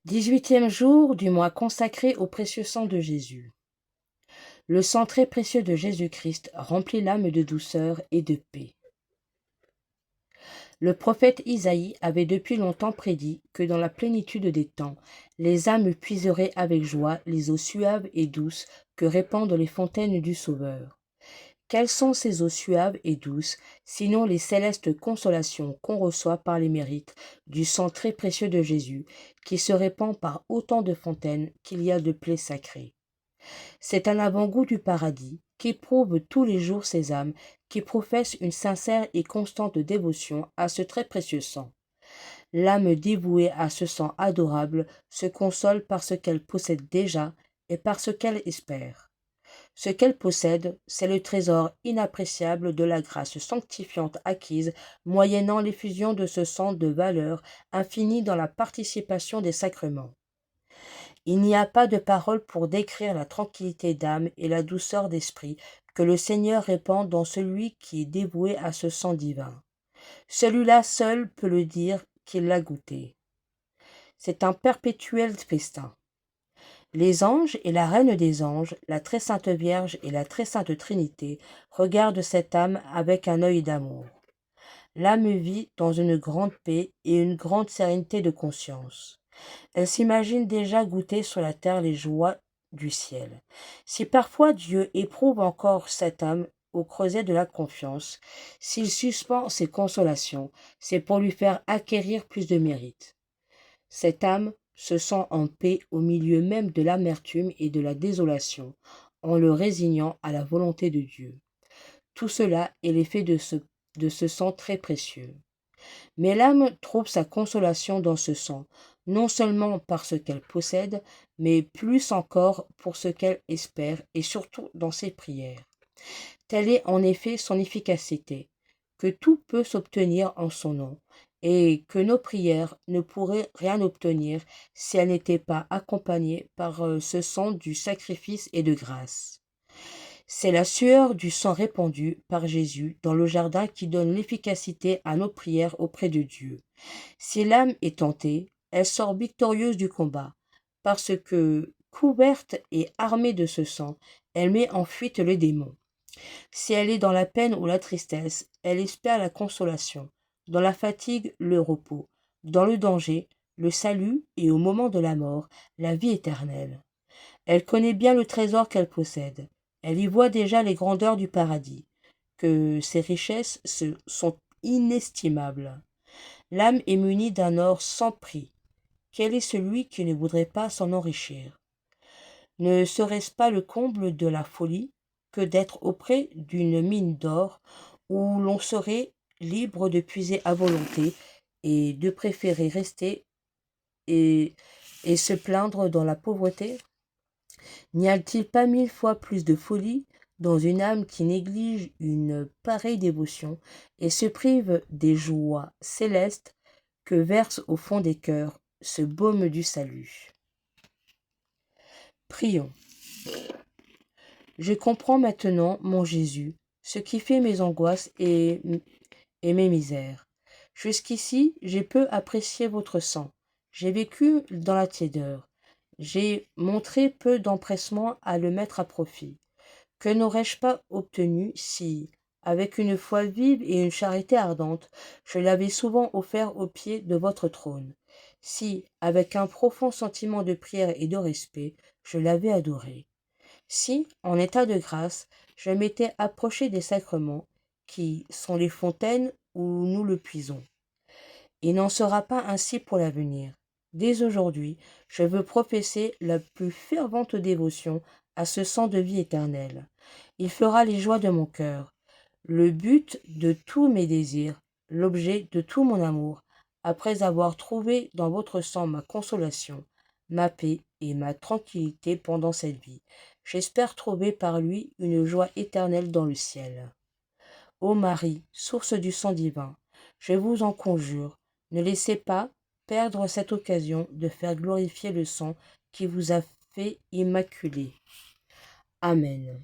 18e jour du mois consacré au précieux sang de Jésus. Le sang très précieux de Jésus-Christ remplit l'âme de douceur et de paix. Le prophète Isaïe avait depuis longtemps prédit que dans la plénitude des temps, les âmes puiseraient avec joie les eaux suaves et douces que répandent les fontaines du Sauveur. Quelles sont ces eaux suaves et douces, sinon les célestes consolations qu'on reçoit par les mérites du sang très précieux de Jésus, qui se répand par autant de fontaines qu'il y a de plaies sacrées. C'est un avant-goût du paradis qu'éprouvent tous les jours ces âmes qui professent une sincère et constante dévotion à ce très précieux sang. L'âme dévouée à ce sang adorable se console par ce qu'elle possède déjà et par ce qu'elle espère. Ce qu'elle possède, c'est le trésor inappréciable de la grâce sanctifiante acquise moyennant l'effusion de ce sang de valeur infinie dans la participation des sacrements. Il n'y a pas de parole pour décrire la tranquillité d'âme et la douceur d'esprit que le Seigneur répand dans celui qui est dévoué à ce sang divin. Celui-là seul peut le dire qu'il l'a goûté. C'est un perpétuel festin. Les anges et la Reine des anges, la très sainte Vierge et la très sainte Trinité regardent cette âme avec un œil d'amour. L'âme vit dans une grande paix et une grande sérénité de conscience. Elle s'imagine déjà goûter sur la terre les joies du ciel. Si parfois Dieu éprouve encore cette âme au creuset de la confiance, s'il suspend ses consolations, c'est pour lui faire acquérir plus de mérite. Cette âme se sent en paix au milieu même de l'amertume et de la désolation, en le résignant à la volonté de Dieu. Tout cela est l'effet de ce sang très précieux. Mais l'âme trouve sa consolation dans ce sang, non seulement par ce qu'elle possède, mais plus encore pour ce qu'elle espère et surtout dans ses prières. Telle est en effet son efficacité, que tout peut s'obtenir en son nom, et que nos prières ne pourraient rien obtenir si elles n'étaient pas accompagnées par ce sang du sacrifice et de grâce. C'est la sueur du sang répandu par Jésus dans le jardin qui donne l'efficacité à nos prières auprès de Dieu. Si l'âme est tentée, elle sort victorieuse du combat, parce que, couverte et armée de ce sang, elle met en fuite les démons. Si elle est dans la peine ou la tristesse, elle espère la consolation, dans la fatigue, le repos, dans le danger, le salut et au moment de la mort, la vie éternelle. Elle connaît bien le trésor qu'elle possède. Elle y voit déjà les grandeurs du paradis, que ses richesses sont inestimables. L'âme est munie d'un or sans prix. Quel est celui qui ne voudrait pas s'en enrichir? Ne serait-ce pas le comble de la folie que d'être auprès d'une mine d'or où l'on serait libre de puiser à volonté et de préférer rester et, et se plaindre dans la pauvreté? N'y a-t-il pas 1000 fois plus de folie dans une âme qui néglige une pareille dévotion et se prive des joies célestes que verse au fond des cœurs ce baume du salut? Prions. Je comprends maintenant, mon Jésus, ce qui fait mes angoisses et mes misères. Jusqu'ici, j'ai peu apprécié votre sang. J'ai vécu dans la tiédeur. J'ai montré peu d'empressement à le mettre à profit. Que n'aurais-je pas obtenu si, avec une foi vive et une charité ardente, je l'avais souvent offert aux pieds de votre trône, si, avec un profond sentiment de prière et de respect, je l'avais adoré, si, en état de grâce, je m'étais approché des sacrements, qui sont les fontaines où nous le puisons. Il n'en sera pas ainsi pour l'avenir. Dès aujourd'hui, je veux professer la plus fervente dévotion à ce sang de vie éternelle. Il fera les joies de mon cœur, le but de tous mes désirs, l'objet de tout mon amour, après avoir trouvé dans votre sang ma consolation, ma paix et ma tranquillité pendant cette vie. J'espère trouver par lui une joie éternelle dans le ciel. Ô Marie, source du sang divin, je vous en conjure, ne laissez pas perdre cette occasion de faire glorifier le sang qui vous a fait immaculé. Amen.